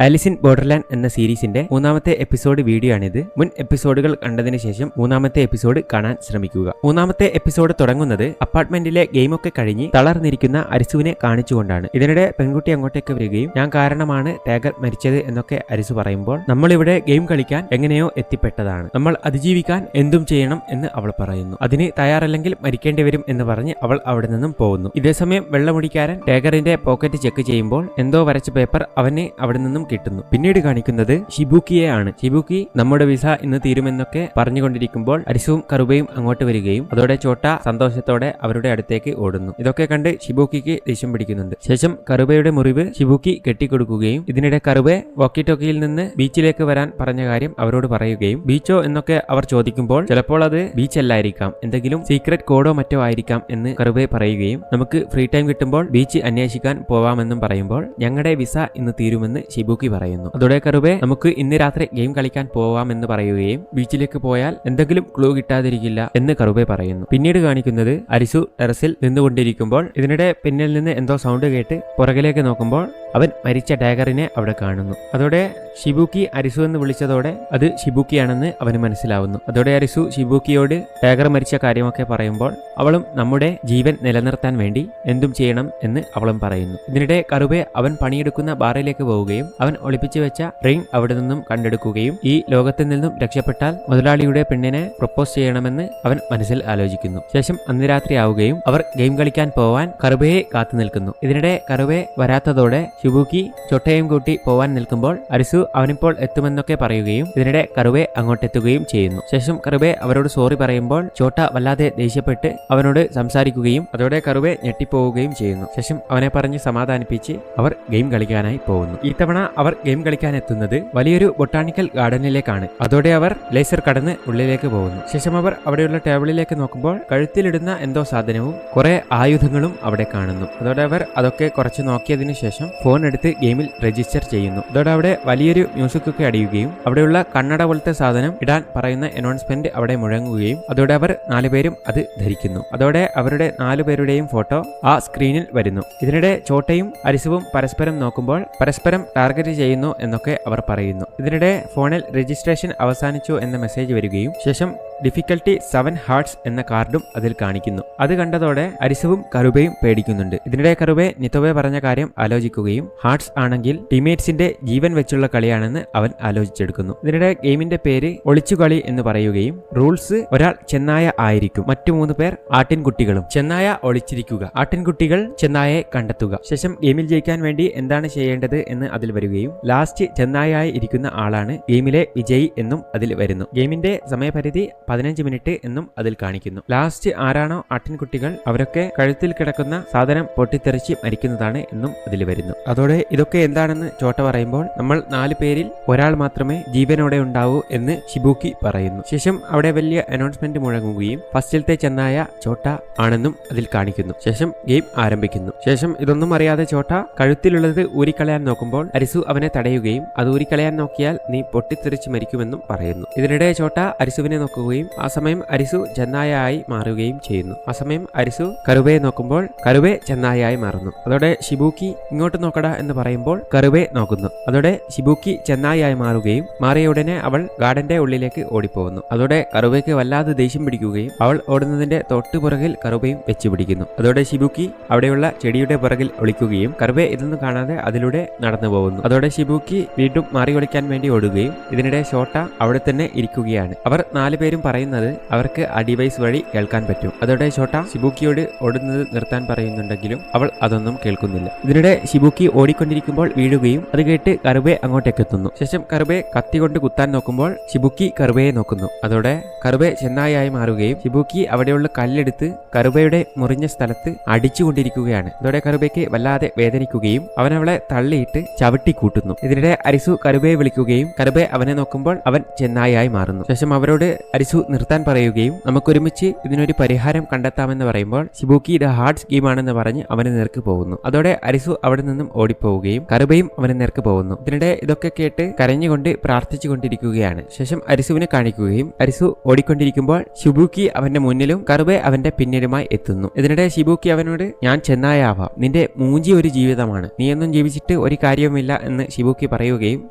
Alice in ബോർഡർലാൻഡ് എന്ന സീരീസിന്റെ മൂന്നാമത്തെ എപ്പിസോഡ് വീഡിയോ ആണിത്. മുൻ എപ്പിസോഡുകൾ കണ്ടതിന് ശേഷം മൂന്നാമത്തെ എപ്പിസോഡ് കാണാൻ ശ്രമിക്കുക. മൂന്നാമത്തെ എപ്പിസോഡ് തുടങ്ങുന്നത് അപ്പാർട്ട്മെന്റിലെ ഗെയിമൊക്കെ കഴിഞ്ഞ് തളർന്നിരിക്കുന്ന അരിസുവിനെ കാണിച്ചുകൊണ്ടാണ്. ഇതിനിടെ പെൺകുട്ടി അങ്ങോട്ടേക്ക് വരികയും ഞാൻ കാരണമാണ് ടൈഗർ മരിച്ചത് എന്നൊക്കെ അരിസു പറയുമ്പോൾ നമ്മളിവിടെ ഗെയിം കളിക്കാൻ എങ്ങനെയോ എത്തിപ്പെട്ടതാണ്, നമ്മൾ അതിജീവിക്കാൻ എന്തും ചെയ്യണം എന്ന് അവൾ പറയുന്നു. അതിന് തയ്യാറല്ലെങ്കിൽ മരിക്കേണ്ടി വരും എന്ന് പറഞ്ഞ് അവൾ അവിടെ നിന്നും പോകുന്നു. ഇതേസമയം വെള്ളമുടിക്കാരൻ ടൈഗറിന്റെ പോക്കറ്റ് ചെക്ക് ചെയ്യുമ്പോൾ എന്തോ വരച്ച പേപ്പർ അവന് അവിടെ നിന്നും കിട്ടുന്നു. പിന്നീട് കാണിക്കുന്നത് ഷിബുക്കിയെ ആണ്. ഷിബുക്കി നമ്മുടെ വിസ ഇന്ന് തീരുമെന്നൊക്കെ പറഞ്ഞുകൊണ്ടിരിക്കുമ്പോൾ അരിസുവും കറുബയും അങ്ങോട്ട് വരികയും അതോടെ ചോട്ട സന്തോഷത്തോടെ അവരുടെ അടുത്തേക്ക് ഓടുന്നു. ഇതൊക്കെ കണ്ട് ഷിബുക്കിക്ക് ദേഷ്യം പിടിക്കുന്നുണ്ട്. ശേഷം കറുബയുടെ മുറിവ് ഷിബുക്കി കെട്ടിക്കൊടുക്കുകയും ഇതിനിടെ കറുബെ വോക്കി ടോക്കിയിൽ നിന്ന് ബീച്ചിലേക്ക് വരാൻ പറഞ്ഞ കാര്യം അവരോട് പറയുകയും ബീച്ചോ എന്നൊക്കെ അവർ ചോദിക്കുമ്പോൾ ചിലപ്പോൾ അത് ബീച്ചല്ലായിരിക്കാം, എന്തെങ്കിലും സീക്രട്ട് കോഡോ മറ്റോ ആയിരിക്കാം എന്ന് കറുബെ പറയുകയും നമുക്ക് ഫ്രീ ടൈം കിട്ടുമ്പോൾ ബീച്ച് അന്വേഷിക്കാൻ പോവാമെന്നും പറയുമ്പോൾ ഞങ്ങളുടെ വിസ ഇന്ന് തീരുമെന്ന് ഷിബുക്കി പറയുന്നു. അതോടെ കറുബെ നമുക്ക് ഇന്ന് രാത്രി ഗെയിം കളിക്കാൻ പോവാമെന്ന് പറയുകയും ബീച്ചിലേക്ക് പോയാൽ എന്തെങ്കിലും ക്ലൂ കിട്ടാതിരിക്കില്ല എന്ന് കറുബെ പറയുന്നു. പിന്നീട് കാണിക്കുന്നത് അരിസു ടെറസിൽ നിന്നുകൊണ്ടിരിക്കുമ്പോൾ ഇതിനിടെ പിന്നിൽ നിന്ന് എന്തോ സൗണ്ട് കേട്ട് പുറകിലേക്ക് നോക്കുമ്പോൾ അവൻ മരിച്ച ടൈഗറിനെ അവിടെ കാണുന്നു. അതോടെ ഷിബുക്കി അരിസു എന്ന് വിളിച്ചതോടെ അത് ഷിബുക്കിയാണെന്ന് അവന് മനസ്സിലാവുന്നു. അതോടെ അരിസു ഷിബുക്കിയോട് ടൈഗർ മരിച്ച കാര്യമൊക്കെ പറയുമ്പോൾ അവളും നമ്മുടെ ജീവൻ നിലനിർത്താൻ വേണ്ടി എന്തും ചെയ്യണം എന്ന് അവളും പറയുന്നു. ഇതിനിടെ കറുബെ അവൻ പണിയെടുക്കുന്ന ബാറിലേക്ക് പോവുകയും അവൻ ഒളിപ്പിച്ചു വെച്ച റിംഗ് അവിടെ നിന്നും കണ്ടെടുക്കുകയും ഈ ലോകത്തിൽ നിന്നും രക്ഷപ്പെട്ടാൽ മുതലാളിയുടെ പെണ്ണിനെ പ്രൊപ്പോസ് ചെയ്യണമെന്ന് അവൻ മനസ്സിൽ ആലോചിക്കുന്നു. ശേഷം അന്ന് രാത്രി ആവുകയും അവർ ഗെയിം കളിക്കാൻ പോവാൻ കറുബയെ കാത്തു നിൽക്കുന്നു. ഇതിനിടെ കറുബെ വരാത്തതോടെ ഷിബുക്കി ചൊട്ടയും കൂട്ടി പോവാൻ നിൽക്കുമ്പോൾ അരിസു അവനിപ്പോൾ എത്തുമെന്നൊക്കെ പറയുകയും ഇതിനിടെ കറുബെ അങ്ങോട്ടെത്തുകയും ചെയ്യുന്നു. ശേഷം കറുബെ അവരോട് സോറി പറയുമ്പോൾ ചോട്ട വല്ലാതെ ദേഷ്യപ്പെട്ട് അവനോട് സംസാരിക്കുകയും അതോടെ കറുബെ ഞെട്ടിപ്പോവുകയും ചെയ്യുന്നു. ശേഷം അവനെ പറഞ്ഞ് സമാധാനിപ്പിച്ച് അവർ ഗെയിം കളിക്കാനായി പോകുന്നു. ഇത്തവണ അവർ ഗെയിം കളിക്കാൻ എത്തുന്നത് വലിയൊരു ബൊട്ടാണിക്കൽ ഗാർഡനിലേക്കാണ്. അതോടെ അവർ ലേസർ കടന്ന് ഉള്ളിലേക്ക് പോകുന്നു. ശേഷം അവർ അവിടെയുള്ള ടേബിളിലേക്ക് നോക്കുമ്പോൾ കഴുത്തിലിടുന്ന എന്തോ സാധനവും കുറെ ആയുധങ്ങളും അവിടെ കാണുന്നു. അതോടെ അവർ അതൊക്കെ കുറച്ച് നോക്കിയതിനു ശേഷം ഫോൺ എടുത്ത് ഗെയിമിൽ രജിസ്റ്റർ ചെയ്യുന്നു. അതോടെ അവിടെ വലിയൊരു മ്യൂസിക് ഒക്കെ അടിയുകയും അവിടെയുള്ള കണ്ണട പോലത്തെ സാധനം ഇടാൻ പറയുന്ന അനൗൺസ്മെന്റ് അവിടെ മുഴങ്ങുകയും അതോടെ അവർ 4 പേരും അത് ധരിക്കുന്നു. അതോടെ അവരുടെ 4 പേരുടെയും ഫോട്ടോ ആ സ്ക്രീനിൽ വരുന്നു. ഇതിനിടെ ചോട്ടയും അരിസുവും പരസ്പരം നോക്കുമ്പോൾ പരസ്പരം ടാർഗറ്റ് ചെയ്യുന്നു എന്നൊക്കെ അവർ പറയുന്നു. ഇതിനിടെ ഫോണിൽ രജിസ്ട്രേഷൻ അവസാനിച്ചു എന്ന മെസ്സേജ് വരികയും ശേഷം ഡിഫിക്കൽട്ടി 7 ഹാർട്സ് എന്ന കാർഡും അതിൽ കാണിക്കുന്നു. അത് കണ്ടതോടെ അരിസുവും കറുബയും പേടിക്കുന്നുണ്ട്. ഇതിനിടെ കറുബെ നിത്തോവെ പറഞ്ഞ കാര്യം ആലോചിക്കുകയും ഹാർട്സ് ആണെങ്കിൽ ടീമേറ്റ്സിന്റെ ജീവൻ വെച്ചുള്ള കളിയാണെന്ന് അവൻ ആലോചിച്ചെടുക്കുന്നു. ഇതിനിടെ ഗെയിമിന്റെ പേര് ഒളിച്ചുകളി എന്ന് പറയുകയും റൂൾസ് ഒരാൾ ചെന്നായ ആയിരിക്കും, മറ്റു 3 പേർ ആട്ടിൻകുട്ടികളും. ചെന്നായ ഒളിച്ചിരിക്കുക, ആട്ടിൻകുട്ടികൾ ചെന്നായയെ കണ്ടെത്തുക. ശേഷം ഗെയിമിൽ ജയിക്കാൻ വേണ്ടി എന്താണ് ചെയ്യേണ്ടത് എന്ന് അതിൽ വരികയും ലാസ്റ്റ് ചെന്നായായി ഇരിക്കുന്ന ആളാണ് ഗെയിമിലെ വിജയി എന്നും അതിൽ വരുന്നു. ഗെയിമിന്റെ സമയപരിധി 15 മിനിറ്റ് എന്നും അതിൽ കാണിക്കുന്നു. ലാസ്റ്റ് ആരാണോ ആട്ടിൻകുട്ടികൾ അവരൊക്കെ കഴുത്തിൽ കിടക്കുന്ന സാധനം പൊട്ടിത്തെറിച്ച് മരിക്കുന്നതാണ് എന്നും അതിൽ വരുന്നു. അതോടെ ഇതൊക്കെ എന്താണെന്ന് ചോട്ട പറയുമ്പോൾ നമ്മൾ 4 പേരിൽ ഒരാൾ മാത്രമേ ജീവനോടെ ഉണ്ടാവൂ എന്ന് ഷിബുക്കി പറയുന്നു. ശേഷം അവിടെ വലിയ അനൗൺസ്മെന്റ് മുഴങ്ങുകയും ഫസ്റ്റിലത്തെ ചെന്നായ ചോട്ട ആണെന്നും അതിൽ കാണിക്കുന്നു. ശേഷം ഗെയിം ആരംഭിക്കുന്നു. ശേഷം ഇതൊന്നും അറിയാതെ ചോട്ട കഴുത്തിലുള്ളത് ഊരിക്കളയാൻ നോക്കുമ്പോൾ അരിസു അവനെ തടയുകയും അത് ഊരിക്കളയാൻ നോക്കിയാൽ നീ പൊട്ടിത്തെറിച്ച് മരിക്കുമെന്നും പറയുന്നു. ഇതിനിടെ ചോട്ട അരിസുവിനെ നോക്കുകയും ആ സമയം അരിസു ചെന്നായായി മാറുകയും ചെയ്യുന്നു. ആ സമയം അരിസു കറുബയെ നോക്കുമ്പോൾ കറുബെ ചെന്നായായി മാറുന്നു. അതോടെ ഷിബുക്കി ഇങ്ങോട്ട് നോക്കടാ എന്ന് പറയുമ്പോൾ കറുബെ നോക്കുന്നു. അതോടെ ഷിബുക്കി ചെന്നായായി മാറുകയും മാറിയ ഉടനെ അവൾ ഗാർഡന്റെ ഉള്ളിലേക്ക് ഓടിപ്പോകുന്നു. അതോടെ കറുബയ്ക്ക് വല്ലാതെ ദേഷ്യം പിടിക്കുകയും അവൾ ഓടുന്നതിന്റെ തൊട്ടുപുറകിൽ കറുബയും വെച്ച് പിടിക്കുന്നു. അതോടെ ഷിബുക്കി അവിടെയുള്ള ചെടിയുടെ പുറകിൽ ഒളിക്കുകയും കറുബെ ഇതൊന്നും കാണാതെ അതിലൂടെ നടന്നു പോകുന്നു. അതോടെ ഷിബുക്കി വീണ്ടും മാറി ഒളിക്കാൻ വേണ്ടി ഓടുകയും ഇതിനിടെ ഷോട്ട അവിടെ തന്നെ ഇരിക്കുകയാണ്. അവർ 4 പേരും പറയുന്നത് അവർക്ക് ആ ഡിവൈസ് വഴി കേൾക്കാൻ പറ്റും. അതോടെ ഷോട്ട ഷിബുക്കിയോട് ഓടുന്നത് നിർത്താൻ പറയുന്നുണ്ടെങ്കിലും അവൾ അതൊന്നും കേൾക്കുന്നില്ല. ഇതിനിടെ ഷിബുക്കി ഓടിക്കൊണ്ടിരിക്കുമ്പോൾ വീഴുകയും അത് കേട്ട് കറുബെ അങ്ങോട്ടേക്ക് എത്തുന്നു. ശേഷം കറുബെ കത്തി കൊണ്ട് കുത്താൻ നോക്കുമ്പോൾ ഷിബുക്കി കറുബയെ നോക്കുന്നു. അതോടെ കറുബെ ചെന്നായായി മാറുകയും ഷിബുക്കി അവിടെയുള്ള കല്ലെടുത്ത് കറുബയുടെ മുറിഞ്ഞ സ്ഥലത്ത് അടിച്ചുകൊണ്ടിരിക്കുകയാണ്. അതോടെ കറുബയ്ക്ക് വല്ലാതെ വേദനിക്കുകയും അവൻ അവളെ തള്ളിയിട്ട് ചവിട്ടി കൂട്ടുന്നു. ഇതിനിടെ അരിസു കറുബയെ വിളിക്കുകയും കറുബെ അവനെ നോക്കുമ്പോൾ അവൻ ചെന്നായായി മാറുന്നു. ശേഷം അവരോട് അരിസു അരിസു നിർത്താൻ പറയുകയും നമുക്കൊരുമിച്ച് ഇതിനൊരു പരിഹാരം കണ്ടെത്താമെന്ന് പറയുമ്പോൾ ഷിബുക്കി ഇത് ഹാർഡ്സ് ഗെയിം ആണെന്ന് പറഞ്ഞ് അവന് നേർക്ക് പോകുന്നു. അതോടെ അരിസു അവിടെ നിന്നും ഓടിപ്പോവുകയും കറുബയും അവന് നേർക്ക് പോകുന്നു. ഇതിനിടെ ഇതൊക്കെ കേട്ട് കരഞ്ഞുകൊണ്ട് പ്രാർത്ഥിച്ചുകൊണ്ടിരിക്കുകയാണ്. ശേഷം അരിസുവിനെ കാണിക്കുകയും അരിസു ഓടിക്കൊണ്ടിരിക്കുമ്പോൾ ഷിബുക്കി അവന്റെ മുന്നിലും കറുബെ അവന്റെ പിന്നിലുമായി എത്തുന്നു. ഇതിനിടെ ഷിബുക്കി അവനോട് ഞാൻ ചെന്നായാവാം, നിന്റെ മൂഞ്ചി ഒരു ജീവിതമാണ്, നീയൊന്നും ജീവിച്ചിട്ട് ഒരു കാര്യവുമില്ല എന്ന് ഷിബുക്കി പറയുകയും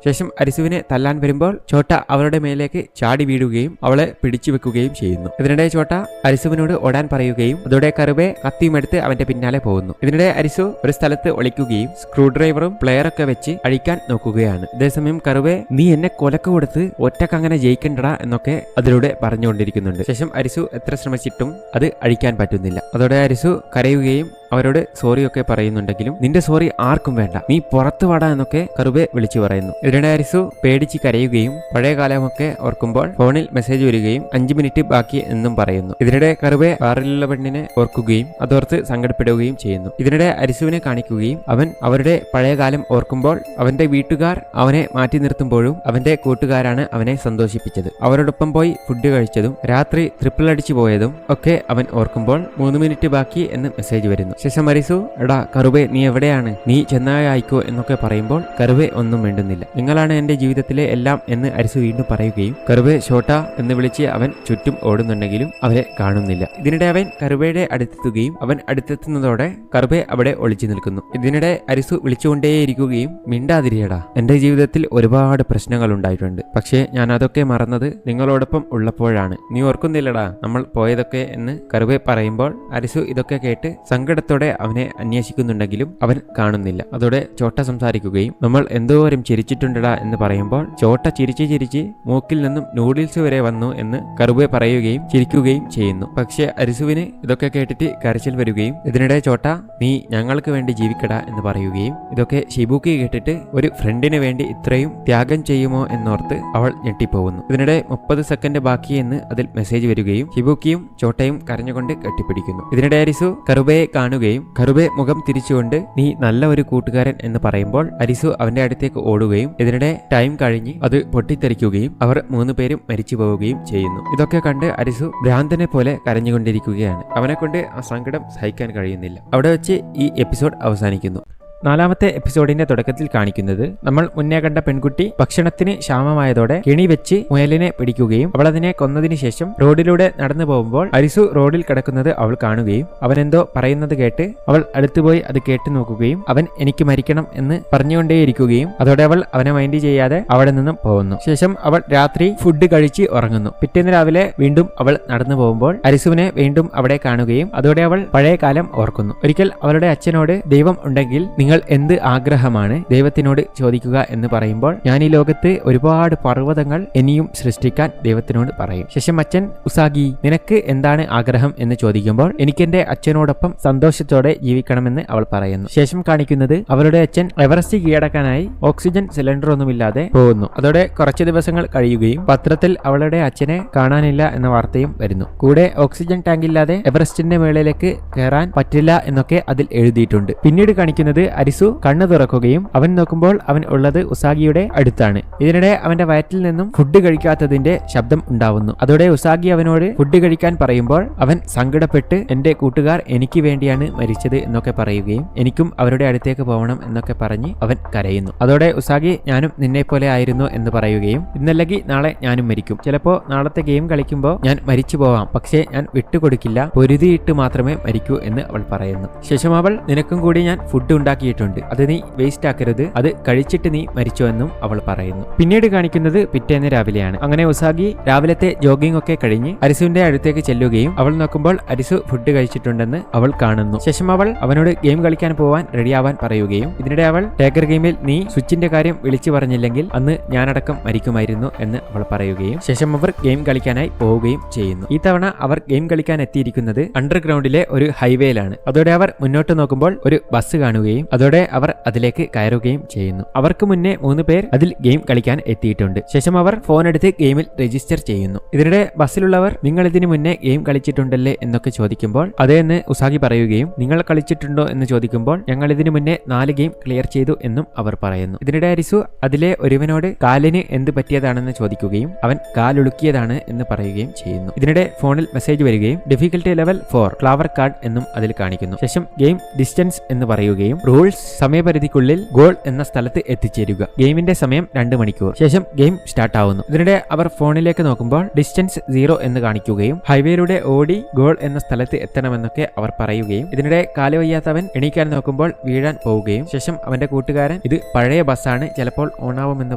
ശേഷം അരിസുവിനെ തല്ലാൻ വരുമ്പോൾ ചോട്ട അവളുടെ മേലേക്ക് ചാടി വീഴുകയും അവളെ പിടിച്ചു വെക്കുകയും ചെയ്യുന്നു. ഇതിനിടെ ചോട്ട അരിസുവിനോട് ഓടാൻ പറയുകയും അതോടെ കറുബെ കത്തിയുമെടുത്ത് അവന്റെ പിന്നാലെ പോകുന്നു. ഇതിനിടെ അരിസു ഒരു സ്ഥലത്ത് ഒളിക്കുകയും സ്ക്രൂ ഡ്രൈവറും പ്ലെയറൊക്കെ വെച്ച് അഴിക്കാൻ നോക്കുകയാണ്. അതേസമയം കറുബെ നീ എന്നെ കൊലക്ക് കൊടുത്ത് ഒറ്റക്കങ്ങനെ ജയിക്കണ്ടടാ എന്നൊക്കെ അതിലൂടെ പറഞ്ഞുകൊണ്ടിരിക്കുന്നുണ്ട്. ശേഷം അരിസു എത്ര ശ്രമിച്ചിട്ടും അത് അഴിക്കാൻ പറ്റുന്നില്ല. അതോടെ അരിസു കരയുകയും അവരോട് സോറിയൊക്കെ പറയുന്നുണ്ടെങ്കിലും നിന്റെ സോറി ആർക്കും വേണ്ട, നീ പുറത്തു വാടാ എന്നൊക്കെ കറുബെ വിളിച്ചു പറയുന്നു. ഇതിനിടെ അരിസു പേടിച്ച് കരയുകയും പഴയ കാലമൊക്കെ ഓർക്കുമ്പോൾ ഫോണിൽ മെസ്സേജ് വരികയും 5 മിനിറ്റ് ബാക്കി എന്നും പറയുന്നു. ഇതിനിടെ കറുബെ കാറിലുള്ള പെണ്ണിനെ ഓർക്കുകയും അതോർത്ത് സങ്കടപ്പെടുകയും ചെയ്യുന്നു. ഇതിനിടെ അരിസുവിനെ കാണിക്കുകയും അവൻ അവരുടെ പഴയ കാലം ഓർക്കുമ്പോൾ അവന്റെ വീട്ടുകാർ അവനെ മാറ്റി നിർത്തുമ്പോഴും അവന്റെ കൂട്ടുകാരാണ് അവനെ സന്തോഷിപ്പിച്ചത്, അവരോടൊപ്പം പോയി ഫുഡ് കഴിച്ചതും രാത്രി ട്രിപ്പിൾ അടിച്ചു പോയതും ഒക്കെ അവൻ ഓർക്കുമ്പോൾ 3 മിനിറ്റ് ബാക്കി എന്ന് മെസ്സേജ് വരുന്നു. ശേഷം അരിസു എടാ കറുബെ നീ എവിടെയാണ്, നീ ചെന്നായ അയക്കോ എന്നൊക്കെ പറയുമ്പോൾ കറുബെ ഒന്നും വേണ്ടുന്നില്ല. നിങ്ങളാണ് എന്റെ ജീവിതത്തിലെ എല്ലാം എന്ന് അരിസു വീണ്ടും പറയുകയും കറുബെ ഷോട്ട എന്ന് വിളിച്ച് അവൻ ചുറ്റും ഓടുന്നുണ്ടെങ്കിലും അവരെ കാണുന്നില്ല. ഇതിനിടെ അവൻ കറുബയുടെ അടുത്തെത്തുകയും അവൻ അടുത്തെത്തുന്നതോടെ കറുബെ അവിടെ ഒളിച്ചു നിൽക്കുന്നു. ഇതിനിടെ അരിസു വിളിച്ചുകൊണ്ടേയിരിക്കുകയും മിണ്ടാതിരിയടാ, എന്റെ ജീവിതത്തിൽ ഒരുപാട് പ്രശ്നങ്ങൾ ഉണ്ടായിട്ടുണ്ട്, പക്ഷേ ഞാൻ അതൊക്കെ മറന്നത് നിങ്ങളോടൊപ്പം ഉള്ളപ്പോഴാണ്, നീ ഓർക്കുന്നില്ലടാ നമ്മൾ പോയതൊക്കെ എന്ന് കറുബെ പറയുമ്പോൾ അരിസു ഇതൊക്കെ കേട്ട് സങ്കടത്തോടെ അവനെ അന്വേഷിക്കുന്നുണ്ടെങ്കിലും അവൻ കാണുന്നില്ല. അതോടെ ചോട്ട സംസാരിക്കുകയും നമ്മൾ എന്തോരം ചിരിച്ചിട്ടുണ്ടടാ എന്ന് പറയുമ്പോൾ ചോട്ട ചിരിച്ച് മൂക്കിൽ നിന്നും നൂഡിൽസ് വരെ വന്നു എന്ന് കറുബെ പറയുകയും ചിരിക്കുകയും ചെയ്യുന്നു. പക്ഷേ അരിസുവിന് ഇതൊക്കെ കേട്ടിട്ട് കരച്ചിൽ വരികയും ഇതിനിടെ ചോട്ട നീ ഞങ്ങൾക്ക് വേണ്ടി ജീവിക്കടാ എന്ന് പറയുകയും ഇതൊക്കെ ഷിബുക്കി കേട്ടിട്ട് ഒരു ഫ്രണ്ടിന് വേണ്ടി ഇത്രയും ത്യാഗം ചെയ്യുമോ എന്നോർത്ത് അവൾ ഞെട്ടിപ്പോകുന്നു. ഇതിനിടെ 30 സെക്കൻഡ് ബാക്കി എന്ന് അതിൽ മെസ്സേജ് വരികയും ഷിബുക്കിയും ചോട്ടയും കരഞ്ഞുകൊണ്ട് കെട്ടിപ്പിടിക്കുന്നു. ഇതിനിടെ അരിസു കറുബയെ കാണുകയും കറുബെ മുഖം തിരിച്ചുകൊണ്ട് നീ നല്ല ഒരു കൂട്ടുകാരൻ എന്ന് പറയുമ്പോൾ അരിസു അവന്റെ അടുത്തേക്ക് ഓടുകയും ഇതിനിടെ ടൈം കഴിഞ്ഞ് അത് പൊട്ടിത്തെറിക്കുകയും അവർ 3 പേരും മരിച്ചു പോവുകയും ചെയ്യുന്നു. ഇതൊക്കെ കണ്ട് അരിസു ഭ്രാന്തനെ പോലെ കരഞ്ഞുകൊണ്ടിരിക്കുകയാണ്. അവനെ കൊണ്ട് ആ സങ്കടം സഹിക്കാൻ കഴിയുന്നില്ല. അവിടെ വെച്ച് ഈ എപ്പിസോഡ് അവസാനിക്കുന്നു. 4ാമത്തെ എപ്പിസോഡിന്റെ തുടക്കത്തിൽ കാണിക്കുന്നത് നമ്മൾ മുന്നേ കണ്ട പെൺകുട്ടി ഭക്ഷണത്തിന് ക്ഷാമമായതോടെ കെണി വെച്ച് മുയലിനെ പിടിക്കുകയും അവൾ അതിനെ കൊന്നതിന് ശേഷം റോഡിലൂടെ നടന്നു പോകുമ്പോൾ അരിസു റോഡിൽ കിടക്കുന്നത് അവൾ കാണുകയും അവനെന്തോ പറയുന്നത് കേട്ട് അവൾ അടുത്തുപോയി അത് കേട്ടു നോക്കുകയും അവൻ എനിക്ക് മരിക്കണം എന്ന് പറഞ്ഞുകൊണ്ടേയിരിക്കുകയും അതോടെ അവൾ അവനെ മൈൻഡ് ചെയ്യാതെ അവിടെ നിന്നും പോകുന്നു. ശേഷം അവൾ രാത്രി ഫുഡ് കഴിച്ച് ഉറങ്ങുന്നു. പിറ്റേന്ന് രാവിലെ വീണ്ടും അവൾ നടന്നു പോകുമ്പോൾ അരിസുവിനെ വീണ്ടും അവിടെ കാണുകയും അതോടെ അവൾ പഴയ കാലം ഓർക്കുന്നു. ഒരിക്കൽ അവളുടെ അച്ഛനോട് ദൈവം ഉണ്ടെങ്കിൽ നിങ്ങൾ എന്ത് ആഗ്രഹമാണ് ദൈവത്തിനോട് ചോദിക്കുക എന്ന് പറയുമ്പോൾ ഞാൻ ഈ ലോകത്ത് ഒരുപാട് പർവ്വതങ്ങൾ ഇനിയും സൃഷ്ടിക്കാൻ ദൈവത്തിനോട് പറയും. ശേഷം അച്ഛൻ ഉസാഗി നിനക്ക് എന്താണ് ആഗ്രഹം എന്ന് ചോദിക്കുമ്പോൾ എനിക്കെന്റെ അച്ഛനോടൊപ്പം സന്തോഷത്തോടെ ജീവിക്കണമെന്ന് അവൾ പറയുന്നു. ശേഷം കാണിക്കുന്നത് അവളുടെ അച്ഛൻ എവറസ്റ്റ് കീഴടക്കാനായി ഓക്സിജൻ സിലിണ്ടർ ഒന്നുമില്ലാതെ പോകുന്നു. അതോടെ കുറച്ച് ദിവസങ്ങൾ കഴിയുകയും പത്രത്തിൽ അവളുടെ അച്ഛനെ കാണാനില്ല എന്ന വാർത്തയും വരുന്നു. കൂടെ ഓക്സിജൻ ടാങ്ക് ഇല്ലാതെ എവറസ്റ്റിന്റെ മേളിലേക്ക് കയറാൻ പറ്റില്ല എന്നൊക്കെ അതിൽ എഴുതിയിട്ടുണ്ട്. പിന്നീട് കാണിക്കുന്നത് അരിസു കണ്ണു തുറക്കുകയും അവൻ നോക്കുമ്പോൾ അവൻ ഉള്ളത് ഉസാഗിയുടെ അടുത്താണ്. ഇതിനിടെ അവന്റെ വയറ്റിൽ നിന്നും ഫുഡ് കഴിക്കാത്തതിന്റെ ശബ്ദം ഉണ്ടാവുന്നു. അതോടെ ഉസാഗി അവനോട് ഫുഡ് കഴിക്കാൻ പറയുമ്പോൾ അവൻ സങ്കടപ്പെട്ട് എന്റെ കൂട്ടുകാർ എനിക്ക് വേണ്ടിയാണ് മരിച്ചത് എന്നൊക്കെ പറയുകയും എനിക്കും അവരുടെ അടുത്തേക്ക് പോകണം എന്നൊക്കെ പറഞ്ഞ് അവൻ കരയുന്നു. അതോടെ ഉസാഗി ഞാനും നിന്നെ പോലെ ആയിരുന്നു എന്ന് പറയുകയും ഇന്നല്ലെങ്കിൽ നാളെ ഞാനും മരിക്കും, ചിലപ്പോ നാളത്തെ ഗെയിം കളിക്കുമ്പോൾ ഞാൻ മരിച്ചു പോവാം, പക്ഷേ ഞാൻ വിട്ടുകൊടുക്കില്ല, പൊരുതിയിട്ട് മാത്രമേ മരിക്കൂ എന്ന് അവൾ പറയുന്നു. ശേഷം അവൾ നിനക്കും കൂടി ഞാൻ ഫുഡ് ഉണ്ടാക്കിയിട്ടുണ്ട്, അത് നീ വേസ്റ്റ് ആക്കരുത്, അത് കഴിച്ചിട്ട് നീ മരിച്ചോ എന്നും അവൾ പറയുന്നു. പിന്നീട് കാണിക്കുന്നത് പിറ്റേന്ന് രാവിലെയാണ്. അങ്ങനെ ഉസാഗി രാവിലത്തെ ജോഗിംഗ് ഒക്കെ കഴിഞ്ഞ് അരിസുവിന്റെ അടുത്തേക്ക് ചെല്ലുകയും അവൾ നോക്കുമ്പോൾ അരിസു ഫുഡ് കഴിച്ചിട്ടുണ്ടെന്ന് അവൾ കാണുന്നു. ശേഷം അവൾ അവനോട് ഗെയിം കളിക്കാൻ പോവാൻ റെഡിയാവാൻ പറയുകയും ഇതിനിടെ അവൾ ടേക്കർ ഗെയിമിൽ നീ സ്വിച്ചിന്റെ കാര്യം വിളിച്ചു പറഞ്ഞില്ലെങ്കിൽ അന്ന് ഞാനടക്കം മരിക്കുമായിരുന്നു എന്ന് അവൾ പറയുകയും ശേഷം അവർ ഗെയിം കളിക്കാനായി പോവുകയും ചെയ്യുന്നു. ഈ തവണ അവർ ഗെയിം കളിക്കാൻ എത്തിയിരിക്കുന്നത് അണ്ടർഗ്രൗണ്ടിലെ ഒരു ഹൈവേയിലാണ്. അതോടെ അവർ മുന്നോട്ട് നോക്കുമ്പോൾ ഒരു ബസ് കാണുകയും അതോടെ അവർ അതിലേക്ക് കയറുകയും ചെയ്യുന്നു. അവർക്ക് മുന്നേ 3 പേർ അതിൽ ഗെയിം കളിക്കാൻ എത്തിയിട്ടുണ്ട്. ശേഷം അവർ ഫോൺ എടുത്ത് ഗെയിമിൽ രജിസ്റ്റർ ചെയ്യുന്നു. ഇതിനിടെ ബസ്സിലുള്ളവർ നിങ്ങൾ ഇതിനു മുന്നേ ഗെയിം കളിച്ചിട്ടുണ്ടല്ലേ എന്നൊക്കെ ചോദിക്കുമ്പോൾ അതേ എന്ന് ഉസാഗി പറയുകയും നിങ്ങൾ കളിച്ചിട്ടുണ്ടോ എന്ന് ചോദിക്കുമ്പോൾ ഞങ്ങൾ ഇതിനു മുന്നേ 4 ഗെയിം ക്ലിയർ ചെയ്തു എന്നും അവർ പറയുന്നു. ഇതിനിടെ അരിസു അതിലെ ഒരുവനോട് കാലിന് എന്ത് പറ്റിയതാണെന്ന് ചോദിക്കുകയും അവൻ കാലുളുക്കിയതാണ് എന്ന് പറയുകയും ചെയ്യുന്നു. ഇതിനിടെ ഫോണിൽ മെസ്സേജ് വരികയും ഡിഫിക്കൽട്ടി ലെവൽ 4 ക്ലാവർ കാർഡ് എന്നും അതിൽ കാണിക്കുന്നു. ശേഷം ഗെയിം ഡിസ്റ്റൻസ് എന്ന് പറയുകയും റൂൾസ് സമയപരിധിക്കുള്ളിൽ ഗോൾ എന്ന സ്ഥലത്ത് എത്തിച്ചേരുക. ഗെയിമിന്റെ സമയം 2 മണിക്കൂർ. ശേഷം ഗെയിം സ്റ്റാർട്ട് ആവുന്നു. ഇതിനിടെ അവർ ഫോണിലേക്ക് നോക്കുമ്പോൾ ഡിസ്റ്റൻസ് 0 എന്ന് കാണിക്കുകയും ഹൈവേയിലൂടെ ഓടി ഗോൾ എന്ന സ്ഥലത്ത് എത്തണമെന്നൊക്കെ അവർ പറയുകയും ഇതിനിടെ കാല് വയ്യാത്തവൻ എണീക്കാൻ നോക്കുമ്പോൾ വീഴാൻ പോവുകയും ശേഷം അവന്റെ കൂട്ടുകാരൻ ഇത് പഴയ ബസ്സാണ് ചിലപ്പോൾ ഓണാവുമെന്ന്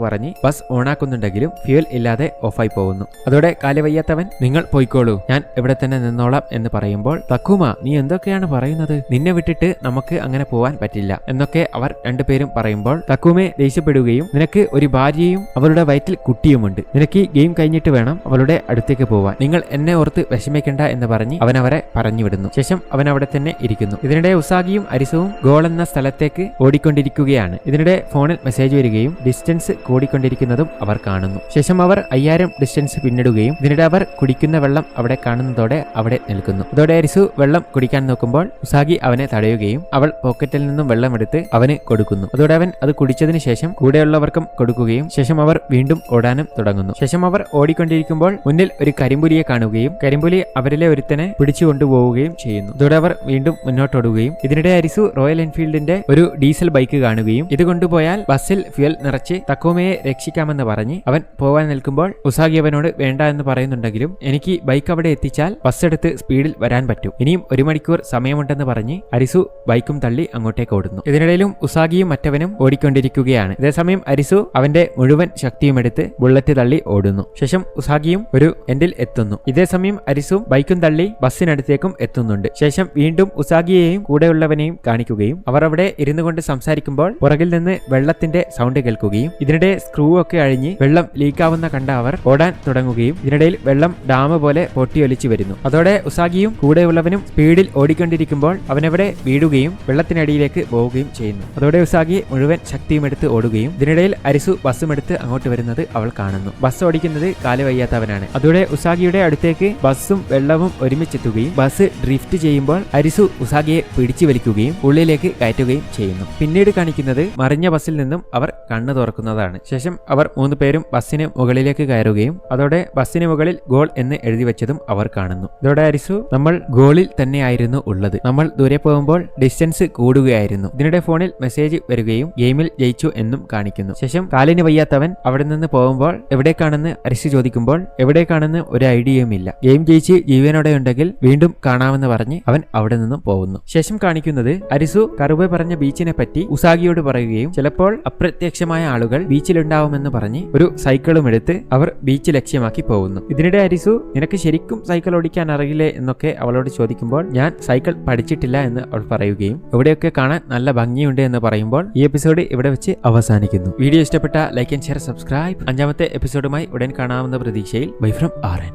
പറഞ്ഞ് ബസ് ഓണാക്കുന്നുണ്ടെങ്കിലും ഫ്യൂൽ ഇല്ലാതെ ഓഫായി പോകുന്നു. അതോടെ കാല് വയ്യാത്തവൻ നിങ്ങൾ പോയിക്കോളൂ, ഞാൻ ഇവിടെ തന്നെ നിന്നോളാം എന്ന് പറയുമ്പോൾ തക്കുമ നീ എന്തൊക്കെയാണ് പറയുന്നത്, നിന്നെ വിട്ടിട്ട് നമുക്ക് അങ്ങനെ പോവാൻ പറ്റില്ല എന്നൊക്കെ അവർ രണ്ടുപേരും പറയുമ്പോൾ തക്കുമെ ദേഷ്യപ്പെടുകയും നിനക്ക് ഒരു ഭാര്യയും അവളുടെ വയറ്റിൽ കുട്ടിയുമുണ്ട്, നിനക്ക് ഗെയിം കഴിഞ്ഞിട്ട് വേണം അവളുടെ അടുത്തേക്ക് പോവാൻ, നിങ്ങൾ എന്നെ ഓർത്ത് വിഷമിക്കണ്ട എന്ന് പറഞ്ഞ് അവൻ അവരെ പറഞ്ഞുവിടുന്നു. ശേഷം അവൻ അവിടെ തന്നെ ഇരിക്കുന്നു. ഇതിനിടെ ഉസാഗിയും അരിസുവും ഗോൾ എന്ന സ്ഥലത്തേക്ക് ഓടിക്കൊണ്ടിരിക്കുകയാണ്. ഇതിനിടെ ഫോണിൽ മെസ്സേജ് വരികയും ഡിസ്റ്റൻസ് കൂടിക്കൊണ്ടിരിക്കുന്നതും അവർ കാണുന്നു. ശേഷം അവർ 5000 ഡിസ്റ്റൻസ് പിന്നിടുകയും ഇതിനിടെ അവർ കുടിക്കുന്ന വെള്ളം അവിടെ കാണുന്നതോടെ അവിടെ നിൽക്കുന്നു. അതോടെ അരിസു വെള്ളം കുടിക്കാൻ നോക്കുമ്പോൾ ഉസാഗി അവനെ തടയുകയും അവൾ പോക്കറ്റിൽ നിന്നും വെള്ളമെടുത്ത് അവന് കൊടുക്കുന്നു. അതോടെ അവൻ അത് കുടിച്ചതിന് ശേഷം കൂടെയുള്ളവർക്കും കൊടുക്കുകയും ശേഷം അവർ വീണ്ടും ഓടാനും തുടങ്ങുന്നു. ശേഷം അവർ ഓടിക്കൊണ്ടിരിക്കുമ്പോൾ മുന്നിൽ ഒരു കരിമ്പുലിയെ കാണുകയും കരിമ്പുലി അവരിലെ ഒരുത്തനെ പിടിച്ചു കൊണ്ടുപോവുകയും ചെയ്യുന്നു. അതോടെ അവർ വീണ്ടും മുന്നോട്ടോടുകയും ഇതിനിടെ അരിസു റോയൽ എൻഫീൽഡിന്റെ ഒരു ഡീസൽ ബൈക്ക് കാണുകയും ഇത് കൊണ്ടുപോയാൽ ബസ്സിൽ ഫ്യൂൽ നിറച്ച് തക്കോമയെ രക്ഷിക്കാമെന്ന് പറഞ്ഞ് അവൻ പോവാൻ നിൽക്കുമ്പോൾ ഉസാഗി അവനോട് വേണ്ട എന്ന് പറയുന്നുണ്ടെങ്കിലും എനിക്ക് ബൈക്ക് അവിടെ എത്തിച്ചാൽ ബസ് എടുത്ത് സ്പീഡിൽ വരാൻ പറ്റും, ഇനിയും 1 മണിക്കൂർ സമയമുണ്ടെന്ന് പറഞ്ഞ് അരിസു ബൈക്കും തള്ളി അങ്ങോട്ടേക്ക് ഓടുന്നു. ഇതിനിടയിലും ഉസാഗിയും മറ്റവനും ഓടിക്കൊണ്ടിരിക്കുകയാണ്. ഇതേസമയം അരിസു അവന്റെ മുഴുവൻ ശക്തിയും എടുത്ത് ബുള്ളറ്റ് തള്ളി ഓടുന്നു. ശേഷം ഉസാഗിയും ഒരു എൻഡിൽ എത്തുന്നു. ഇതേസമയം അരിസും ബൈക്കും തള്ളി ബസ്സിനടുത്തേക്കും എത്തുന്നുണ്ട്. ശേഷം വീണ്ടും ഉസാഗിയെയും കൂടെയുള്ളവനെയും കാണിക്കുകയും അവർ അവിടെ ഇരുന്നു കൊണ്ട് സംസാരിക്കുമ്പോൾ പുറകിൽ നിന്ന് വെള്ളത്തിന്റെ സൗണ്ട് കേൾക്കുകയും ഇതിനിടെ സ്ക്രൂ ഒക്കെ അഴിഞ്ഞ് വെള്ളം ലീക്കാവുന്ന കണ്ട അവർ ഓടാൻ തുടങ്ങുകയും ഇതിനിടയിൽ വെള്ളം ഡാം പോലെ പൊട്ടിയൊലിച്ചു വരുന്നു. അതോടെ ഉസാഗിയും കൂടെയുള്ളവനും സ്പീഡിൽ ഓടിക്കൊണ്ടിരിക്കുമ്പോൾ അവനവിടെ വീഴുകയും വെള്ളത്തിനടിയിലേക്ക് പോവുകയും ചെയ്യുന്നു. അതോടെ ഉസാഗി മുഴുവൻ ശക്തിയും എടുത്ത് ഓടുകയും ഇതിനിടയിൽ അരിസു ബസ്സും എടുത്ത് അങ്ങോട്ട് വരുന്നത് അവൾ കാണുന്നു. ബസ് ഓടിക്കുന്നത് കാല് വയ്യാത്തവനാണ്. അതോടെ ഉസാഗിയുടെ അടുത്തേക്ക് ബസ്സും വെള്ളവും ഒരുമിച്ചെത്തുകയും ബസ് ഡ്രിഫ്റ്റ് ചെയ്യുമ്പോൾ അരിസു ഉസാഗിയെ പിടിച്ചു വലിക്കുകയും ഉള്ളിലേക്ക് കയറ്റുകയും ചെയ്യുന്നു. പിന്നീട് കാണിക്കുന്നത് മറിഞ്ഞ ബസ്സിൽ നിന്നും അവർ കണ്ണു തുറക്കുന്നതാണ്. ശേഷം അവർ 3 പേരും ബസ്സിന് മുകളിലേക്ക് കയറുകയും അതോടെ ബസ്സിന് മുകളിൽ ഗോൾ എന്ന് എഴുതി വെച്ചതും അവർ കാണുന്നു. ഇതോടെ അരിസു നമ്മൾ ഗോളിൽ തന്നെയായിരുന്നു ഉള്ളത്, നമ്മൾ ദൂരെ പോകുമ്പോൾ ഡിസ്റ്റൻസ് കൂടുകയായിരുന്നു. ഇതിനിടെ ഫോണിൽ മെസ്സേജ് വരികയും ഗെയിമിൽ ജയിച്ചു എന്നും കാണിക്കുന്നു. ശേഷം കാലിന് വയ്യാത്തവൻ അവിടെ നിന്ന് പോകുമ്പോൾ എവിടേക്കാണെന്ന് അരിസു ചോദിക്കുമ്പോൾ എവിടേക്കാണെന്ന് ഒരു ഐഡിയയും ഇല്ല, ഗെയിം ജയിച്ച് ജീവനോടെ ഉണ്ടെങ്കിൽ വീണ്ടും കാണാമെന്ന് പറഞ്ഞ് അവൻ അവിടെ നിന്നും പോകുന്നു. ശേഷം കാണിക്കുന്നത് അരിസു കറുബെ പറഞ്ഞ ബീച്ചിനെ പറ്റി ഉസാഗിയോട് പറയുകയും ചിലപ്പോൾ അപ്രത്യക്ഷമായ ആളുകൾ ബീച്ചിലുണ്ടാവുമെന്ന് പറഞ്ഞ് ഒരു സൈക്കിളും എടുത്ത് അവർ ബീച്ച് ലക്ഷ്യമാക്കി പോകുന്നു. ഇതിനിടെ അരിസു നിനക്ക് ശരിക്കും സൈക്കിൾ ഓടിക്കാൻ അറിയില്ലേ എന്നൊക്കെ അവളോട് ചോദിക്കുമ്പോൾ ഞാൻ സൈക്കിൾ പഠിച്ചിട്ടില്ല എന്ന് അവൾ പറയുകയും ഇവിടെയൊക്കെ കാണാൻ നല്ല ഭംഗിയുണ്ട് എന്ന് പറയുമ്പോൾ ഈ എപ്പിസോഡ് ഇവിടെ വെച്ച് അവസാനിക്കുന്നു. വീഡിയോ ഇഷ്ടപ്പെട്ട ലൈക്ക് ആൻഡ് ഷെയർ സബ്സ്ക്രൈബ്. 5ാമത്തെ എപ്പിസോഡുമായി ഉടൻ കാണാവുന്ന പ്രതീക്ഷയിൽ ബൈ ഫ്രം ആർ എൻ.